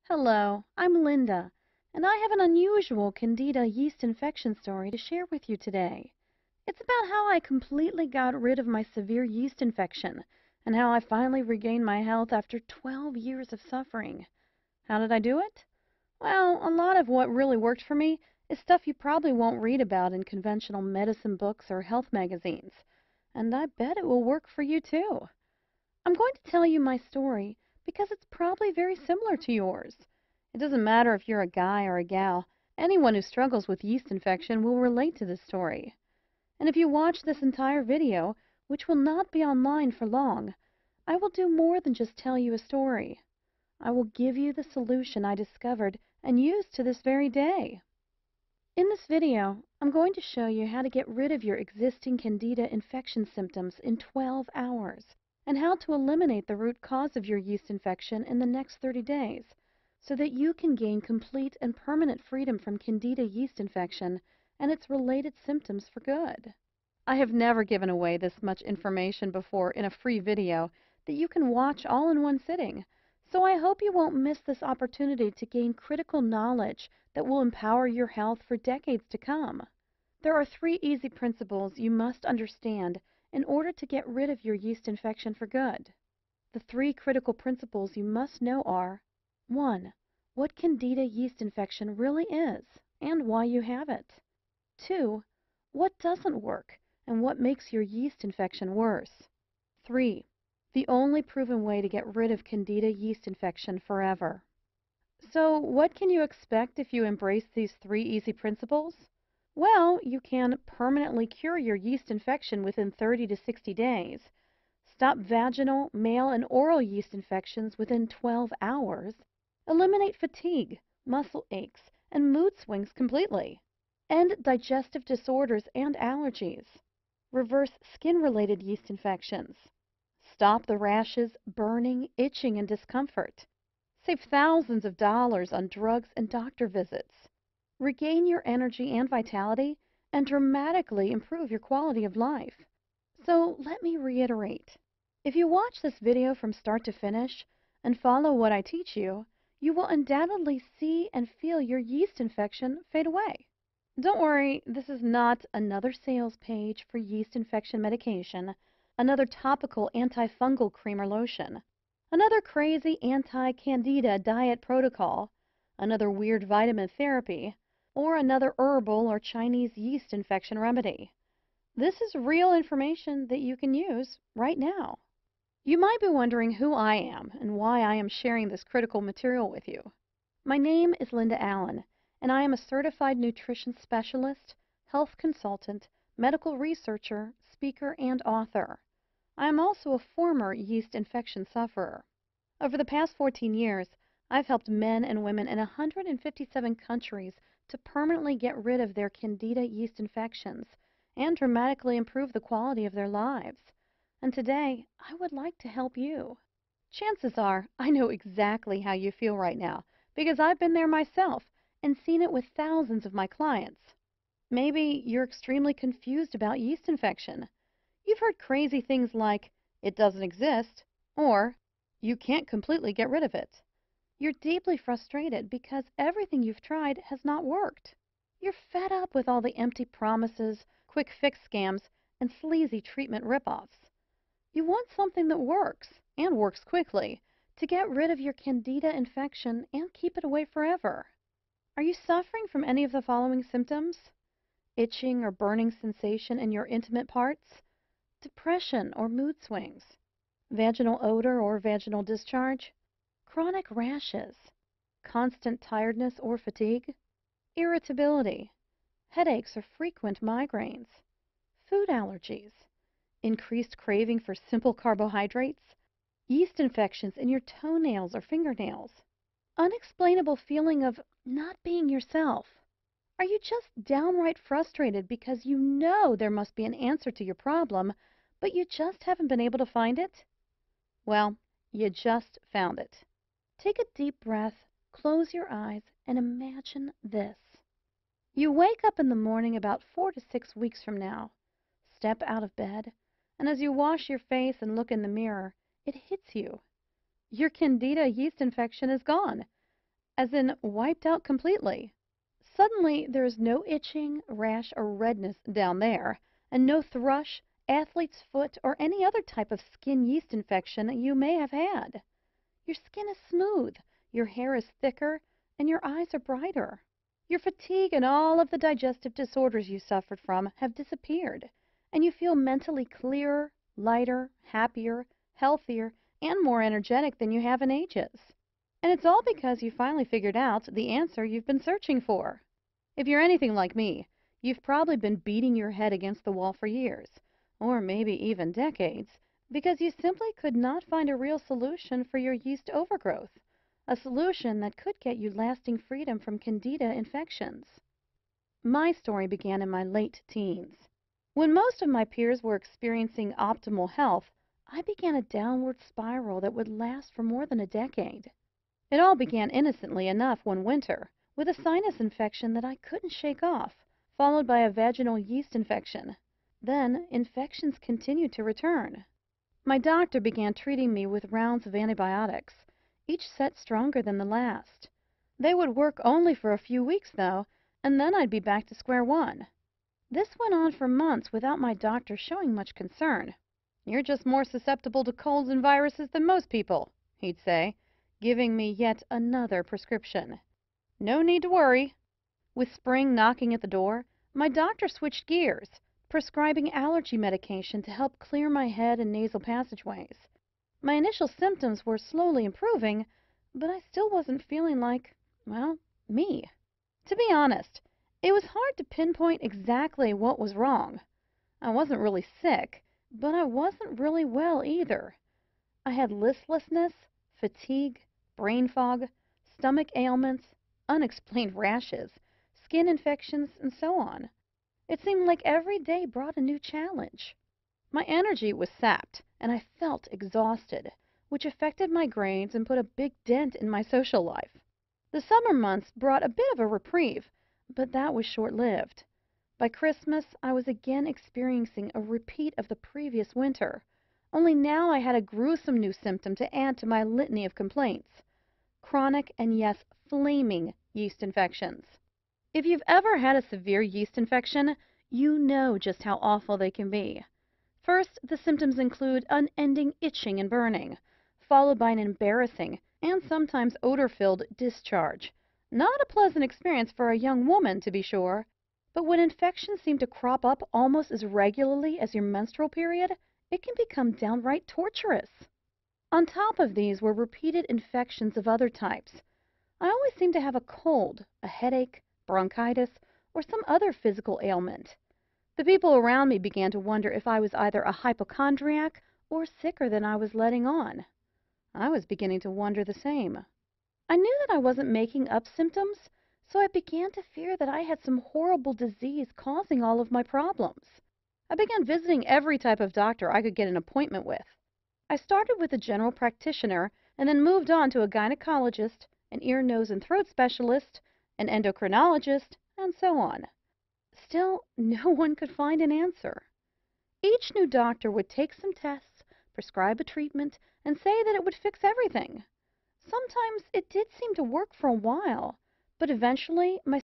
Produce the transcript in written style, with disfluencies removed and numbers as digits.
Hello, I'm Linda, and I have an unusual Candida yeast infection story to share with you today. It's about how I completely got rid of my severe yeast infection and how I finally regained my health after 12 years of suffering. How did I do it? Well, a lot of what really worked for me is stuff you probably won't read about in conventional medicine books or health magazines, and I bet it will work for you too. I'm going to tell you my story because it's probably very similar to yours. It doesn't matter if you're a guy or a gal, anyone who struggles with yeast infection will relate to this story. And if you watch this entire video, which will not be online for long, I will do more than just tell you a story. I will give you the solution I discovered and use to this very day. In this video, I'm going to show you how to get rid of your existing Candida infection symptoms in 12 hours and how to eliminate the root cause of your yeast infection in the next 30 days so that you can gain complete and permanent freedom from Candida yeast infection and its related symptoms for good. I have never given away this much information before in a free video that you can watch all in one sitting, so I hope you won't miss this opportunity to gain critical knowledge that will empower your health for decades to come. There are 3 easy principles you must understand in order to get rid of your yeast infection for good. The 3 critical principles you must know are: 1. What Candida yeast infection really is and why you have it. 2. What doesn't work and what makes your yeast infection worse. 3. The only proven way to get rid of Candida yeast infection forever. So, what can you expect if you embrace these 3 easy principles? Well, you can permanently cure your yeast infection within 30 to 60 days, stop vaginal, male, and oral yeast infections within 12 hours, eliminate fatigue, muscle aches, and mood swings completely, end digestive disorders and allergies, reverse skin-related yeast infections, stop the rashes, burning, itching, and discomfort, save thousands of dollars on drugs and doctor visits, regain your energy and vitality, and dramatically improve your quality of life. So let me reiterate. If you watch this video from start to finish and follow what I teach you, you will undoubtedly see and feel your yeast infection fade away. Don't worry, this is not another sales page for yeast infection medication, another topical antifungal cream or lotion, another crazy anti-Candida diet protocol, another weird vitamin therapy, or another herbal or Chinese yeast infection remedy. This is real information that you can use right now. You might be wondering who I am and why I am sharing this critical material with you. My name is Linda Allen, and I am a certified nutrition specialist, health consultant, medical researcher, speaker, and author. I am also a former yeast infection sufferer. Over the past 14 years, I've helped men and women in 157 countries to permanently get rid of their Candida yeast infections and dramatically improve the quality of their lives. And today, I would like to help you. Chances are I know exactly how you feel right now because I've been there myself and seen it with thousands of my clients. Maybe you're extremely confused about yeast infection. You've heard crazy things like, "It doesn't exist," or "You can't completely get rid of it." You're deeply frustrated because everything you've tried has not worked. You're fed up with all the empty promises, quick fix scams, and sleazy treatment ripoffs. You want something that works, and works quickly, to get rid of your Candida infection and keep it away forever. Are you suffering from any of the following symptoms? Itching or burning sensation in your intimate parts? Depression or mood swings? Vaginal odor or vaginal discharge? Chronic rashes? Constant tiredness or fatigue? Irritability? Headaches or frequent migraines? Food allergies? Increased craving for simple carbohydrates? Yeast infections in your toenails or fingernails? Unexplainable feeling of not being yourself? Are you just downright frustrated because you know there must be an answer to your problem, but you just haven't been able to find it? Well, you just found it. Take a deep breath, close your eyes, and imagine this. You wake up in the morning about 4 to 6 weeks from now. Step out of bed, and as you wash your face and look in the mirror, it hits you. Your Candida yeast infection is gone. as in wiped out completely. Suddenly, there is no itching, rash, or redness down there, and no thrush, athlete's foot, or any other type of skin yeast infection you may have had. Your skin is smooth, your hair is thicker, and your eyes are brighter. Your fatigue and all of the digestive disorders you suffered from have disappeared, and you feel mentally clearer, lighter, happier, healthier, and more energetic than you have in ages. And it's all because you finally figured out the answer you've been searching for. If you're anything like me, you've probably been beating your head against the wall for years, or maybe even decades, because you simply could not find a real solution for your yeast overgrowth, a solution that could get you lasting freedom from Candida infections. My story began in my late teens. When most of my peers were experiencing optimal health, I began a downward spiral that would last for more than a decade. It all began innocently enough one winter, with a sinus infection that I couldn't shake off, followed by a vaginal yeast infection. Then, infections continued to return. My doctor began treating me with rounds of antibiotics, each set stronger than the last. They would work only for a few weeks, though, and then I'd be back to square one. This went on for months without my doctor showing much concern. "You're just more susceptible to colds and viruses than most people," he'd say, giving me yet another prescription. "No need to worry." With spring knocking at the door, my doctor switched gears, prescribing allergy medication to help clear my head and nasal passageways. My initial symptoms were slowly improving, but I still wasn't feeling like, well, me. To be honest, it was hard to pinpoint exactly what was wrong. I wasn't really sick, but I wasn't really well either. I had listlessness, fatigue, brain fog, stomach ailments, unexplained rashes, skin infections, and so on. It seemed like every day brought a new challenge. My energy was sapped, and I felt exhausted, which affected my grades and put a big dent in my social life. The summer months brought a bit of a reprieve, but that was short-lived. By Christmas, I was again experiencing a repeat of the previous winter, only now I had a gruesome new symptom to add to my litany of complaints: chronic and, yes, flaming yeast infections. If you've ever had a severe yeast infection, you know just how awful they can be. First, the symptoms include unending itching and burning, followed by an embarrassing and sometimes odor-filled discharge. Not a pleasant experience for a young woman, to be sure, but when infections seem to crop up almost as regularly as your menstrual period, it can become downright torturous. On top of these were repeated infections of other types. I always seemed to have a cold, a headache, bronchitis, or some other physical ailment. The people around me began to wonder if I was either a hypochondriac or sicker than I was letting on. I was beginning to wonder the same. I knew that I wasn't making up symptoms, so I began to fear that I had some horrible disease causing all of my problems. I began visiting every type of doctor I could get an appointment with. I started with a general practitioner and then moved on to a gynecologist, an ear, nose, and throat specialist, an endocrinologist, and so on. Still, no one could find an answer. Each new doctor would take some tests, prescribe a treatment, and say that it would fix everything. Sometimes it did seem to work for a while, but eventually my